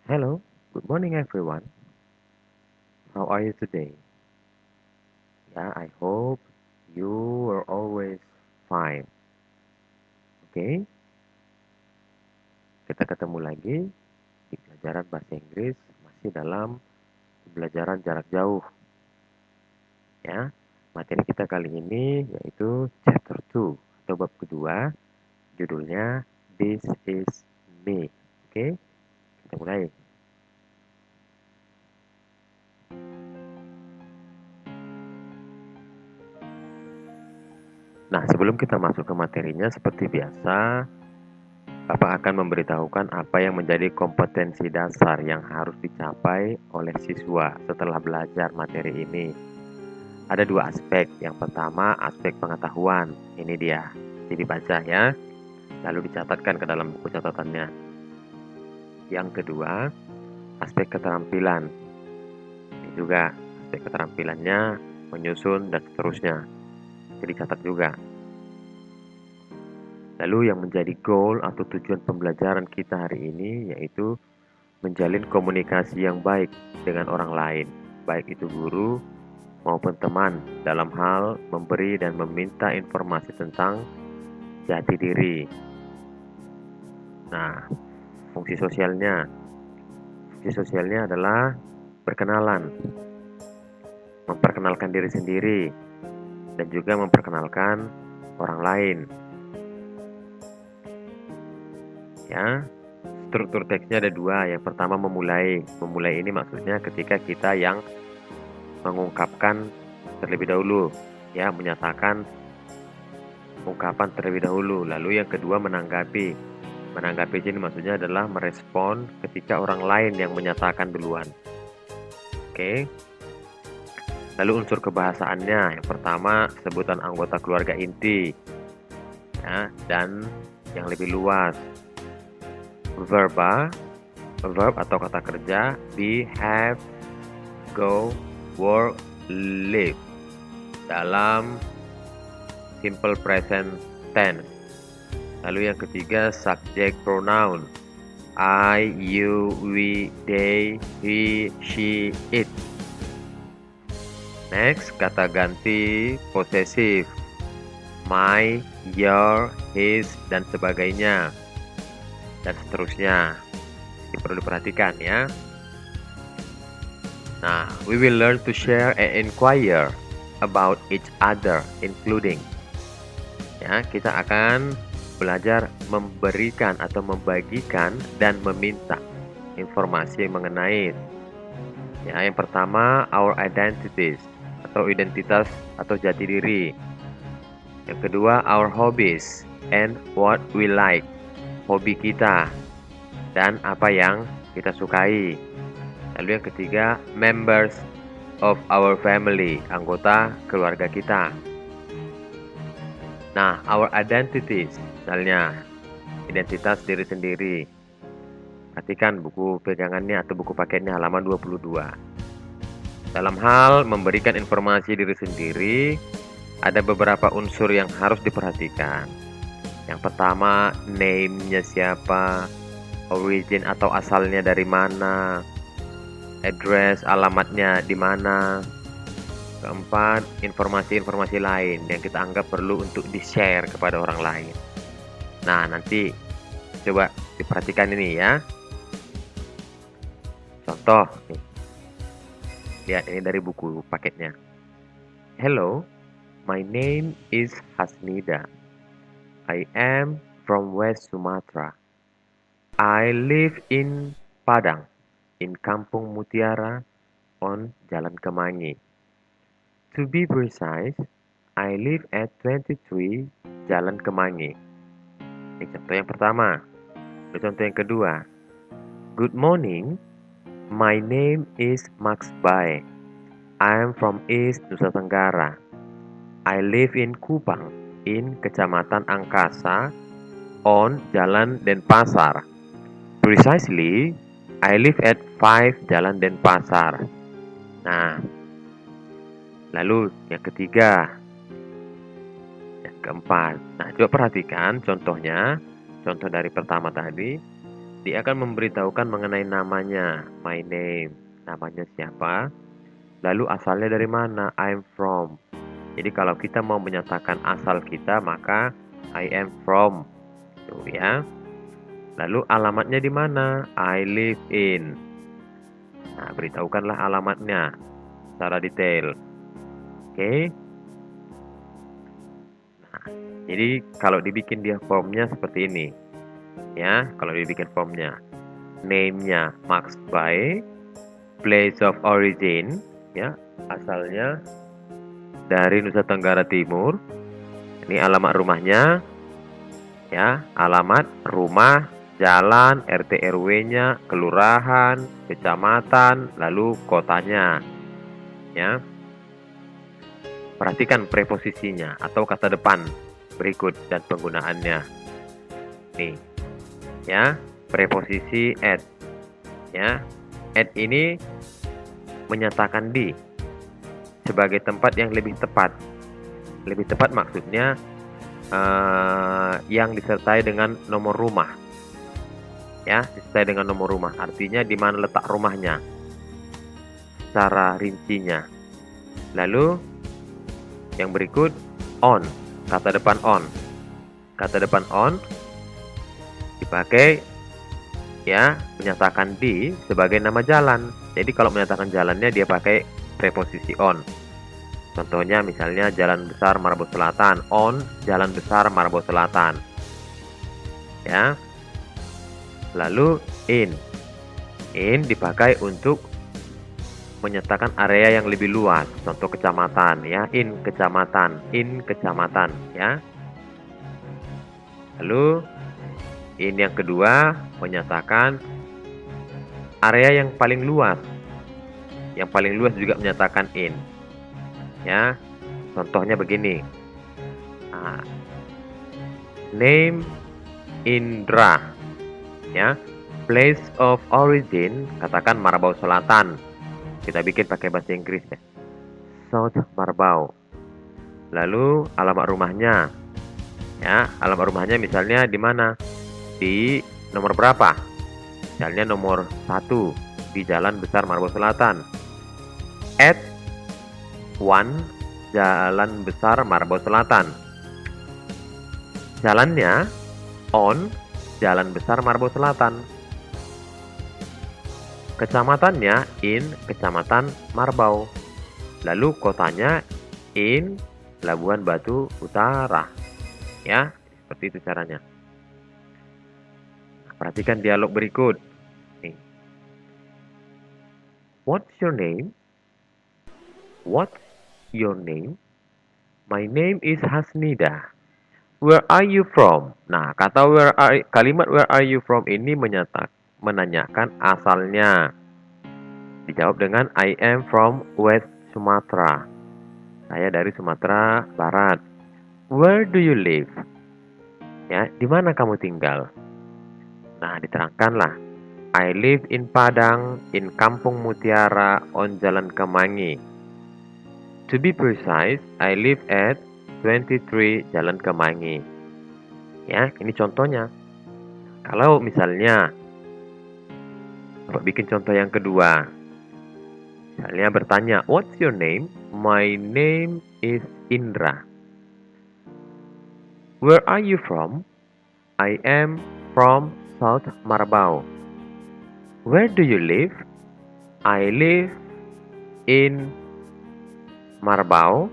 Hello, good morning everyone. How are you today? Yeah, I hope you are always fine. Oke, kita ketemu lagi di pelajaran bahasa Inggris masih dalam pembelajaran jarak jauh ya. Materi kita kali ini yaitu chapter 2 atau bab kedua, judulnya This is Me. Oke, kita mulai. Nah, sebelum kita masuk ke materinya seperti biasa, Bapak akan memberitahukan apa yang menjadi kompetensi dasar yang harus dicapai oleh siswa setelah belajar materi ini. Ada dua aspek. Yang pertama, aspek pengetahuan. Ini dia. Jadi baca ya, lalu dicatatkan ke dalam buku catatannya. Yang kedua, aspek keterampilan. Ini juga aspek keterampilannya, menyusun dan seterusnya. Jadi catat juga. Lalu yang menjadi goal atau tujuan pembelajaran kita hari ini yaitu menjalin komunikasi yang baik dengan orang lain, baik itu guru maupun teman dalam hal memberi dan meminta informasi tentang jati diri. Nah, fungsi sosialnya adalah berkenalan, memperkenalkan diri sendiri, dan juga memperkenalkan orang lain. Ya, struktur teksnya ada dua. Yang pertama memulai. Memulai ini maksudnya ketika kita yang mengungkapkan terlebih dahulu, ya, menyatakan ungkapan terlebih dahulu. Lalu yang kedua menanggapi. Menanggapi ini maksudnya adalah merespon ketika orang lain yang menyatakan duluan. Oke. Lalu unsur kebahasaannya, yang pertama sebutan anggota keluarga inti, ya, dan yang lebih luas. Verb atau kata kerja be, have, go, work, live dalam simple present tense. Lalu yang ketiga subject pronoun I, you, we, they, he, she, it. Next, kata ganti possessive my, your, his, dan sebagainya, dan seterusnya. Ini perlu diperhatikan ya. Nah, we will learn to share and inquire about each other, including. Ya, kita akan belajar memberikan atau membagikan dan meminta informasi mengenai. Ya, yang pertama our identities atau identitas atau jati diri. Yang kedua our hobbies and what we like. Hobi kita dan apa yang kita sukai. Lalu yang ketiga, members of our family, anggota keluarga kita. Nah, our identities, misalnya identitas diri sendiri. Perhatikan buku pegangannya atau buku paketnya halaman 22. Dalam hal memberikan informasi diri sendiri, ada beberapa unsur yang harus diperhatikan. Yang pertama, name-nya siapa, origin atau asalnya dari mana, address, alamatnya di mana. Keempat, informasi-informasi lain yang kita anggap perlu untuk di-share kepada orang lain. Nah, nanti coba diperhatikan ini ya. Contoh, nih. Lihat ini dari buku paketnya. Hello, my name is Hasnida. I am from West Sumatra. I live in Padang, in Kampung Mutiara, on Jalan Kemangi. To be precise, I live at 23 Jalan Kemangi. Ini contoh yang pertama. Ini contoh yang kedua. Good morning, my name is Max Bai. I am from East Nusa Tenggara. I live in Kupang, in Kecamatan Angkasa, on Jalan Denpasar. Precisely, I live at 5 Jalan Denpasar. Nah, lalu yang ketiga, yang keempat. Nah, coba perhatikan contohnya. Contoh dari pertama tadi. Dia akan memberitahukan mengenai namanya, my name, namanya siapa, lalu asalnya dari mana, I'm from. Jadi kalau kita mau menyatakan asal kita, maka I am from, tuh ya. Lalu alamatnya di mana, I live in. Nah, beritahukanlah alamatnya secara detail. Oke. Nah, jadi kalau dibikin dia formnya seperti ini, ya. Kalau dibikin formnya, name-nya marked by, place of origin, ya, asalnya dari Nusa Tenggara Timur. Ini alamat rumahnya, ya, alamat rumah, jalan, RT RW-nya, kelurahan, kecamatan, lalu kotanya, ya. Perhatikan preposisinya atau kata depan berikut dan penggunaannya. Nih, ya, preposisi at, ya. At ini menyatakan di sebagai tempat yang lebih tepat. Lebih tepat maksudnya yang disertai dengan nomor rumah. Ya, disertai dengan nomor rumah. Artinya di mana letak rumahnya secara rincinya. Lalu yang berikut on, kata depan on. Kata depan on dipakai, ya, menyatakan di sebagai nama jalan. Jadi kalau menyatakan jalannya dia pakai preposisi on. Contohnya misalnya Jalan Besar Marabau Selatan, on Jalan Besar Marabau Selatan. Ya. Lalu in. In dipakai untuk menyatakan area yang lebih luas, contoh kecamatan, ya, in kecamatan, ya. Lalu in yang kedua menyatakan area yang paling luas. Yang paling luas juga menyatakan in. Ya, contohnya begini. Nah, name Indra, ya, place of origin, katakan Marabau Selatan. Kita bikin pakai bahasa Inggris ya, South Marabau. Lalu alamat rumahnya, ya, alamat rumahnya misalnya di mana, di nomor berapa, misalnya nomor 1 di Jalan Besar Marabau Selatan. At 1 Jalan Besar Marabau Selatan. Jalannya on Jalan Besar Marabau Selatan. Kecamatannya in Kecamatan Marabau. Lalu kotanya in Labuan Batu Utara. Ya, seperti itu caranya. Perhatikan dialog berikut. Nih. What's your name? What's your name? My name is Hasnida. Where are you from? Nah, kata kalimat where are you from ini menanyakan asalnya. Dijawab dengan I am from West Sumatra. Saya dari Sumatera Barat. Where do you live? Ya, di mana kamu tinggal? Nah, diterangkanlah. I live in Padang, in Kampung Mutiara, on Jalan Kemangi. To be precise, I live at 23 Jalan Kemangi. Ya, ini contohnya. Kalau misalnya Bapak bikin contoh yang kedua. Misalnya bertanya, what's your name? My name is Indra. Where are you from? I am from South Marabau. Where do you live? I live in Marabau,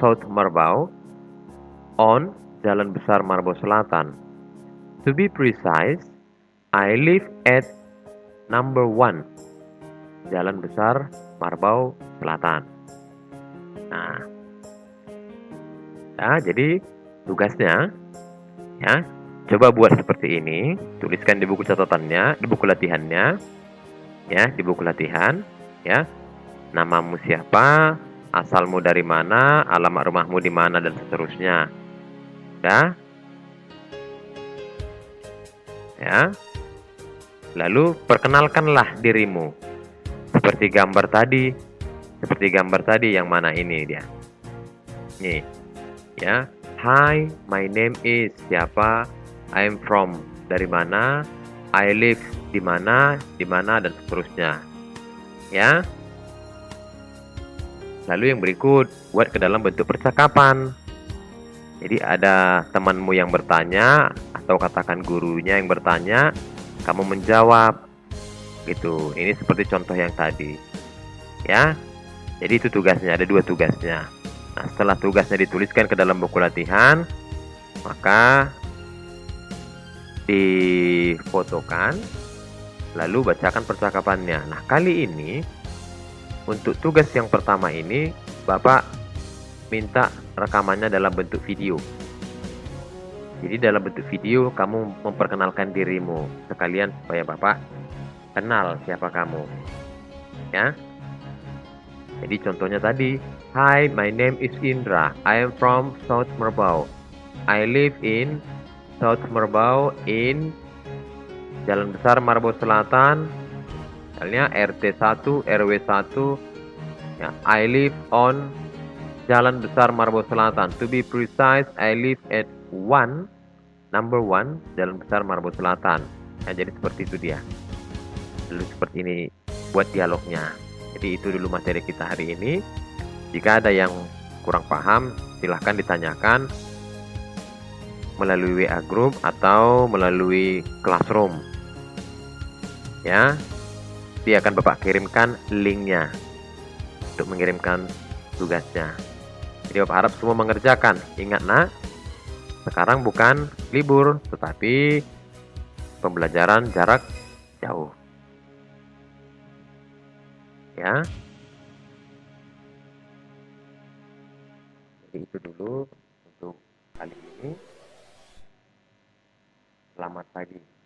South Marabau, on Jalan Besar Marabau Selatan. To be precise, I live at number 1, Jalan Besar Marabau Selatan. Nah, ya, jadi tugasnya, ya, coba buat seperti ini, tuliskan di buku catatannya, di buku latihannya, ya, di buku latihan, ya, namamu siapa, asalmu dari mana, alamat rumahmu di mana, dan seterusnya. Udah? Ya. Lalu perkenalkanlah dirimu. Seperti gambar tadi yang mana ini dia. Nih. Ya. Hi, my name is siapa? I'm from dari mana, I live di mana, dan seterusnya. Ya. Lalu yang berikut, buat ke dalam bentuk percakapan. Jadi ada temanmu yang bertanya, atau katakan gurunya yang bertanya, kamu menjawab. Gitu. Ini seperti contoh yang tadi. Ya. Jadi itu tugasnya, ada 2 tugasnya. Nah, setelah tugasnya dituliskan ke dalam buku latihan, maka difotokan, lalu bacakan percakapannya. Nah, kali ini untuk tugas yang pertama ini, Bapak minta rekamannya dalam bentuk video. Jadi dalam bentuk video kamu memperkenalkan dirimu, sekalian supaya Bapak kenal siapa kamu. Ya. Jadi contohnya tadi, "Hi, my name is Indra. I am from South Merbau. I live in South Merbau in Jalan Besar Merbau Selatan, misalnya RT 1, RW 1, ya, I live on Jalan Besar Merbau Selatan. To be precise, I live at number 1, Jalan Besar Merbau Selatan." Ya, jadi seperti itu dia. Lalu seperti ini buat dialognya. Jadi itu dulu materi kita hari ini. Jika ada yang kurang paham, silahkan ditanyakan melalui WA group atau melalui Classroom. Ya, dia akan Bapak kirimkan linknya untuk mengirimkan tugasnya. Jadi Bapak harap semua mengerjakan. Ingat nak, sekarang bukan libur, tetapi pembelajaran jarak jauh. Ya, jadi itu dulu untuk kali ini. Selamat pagi.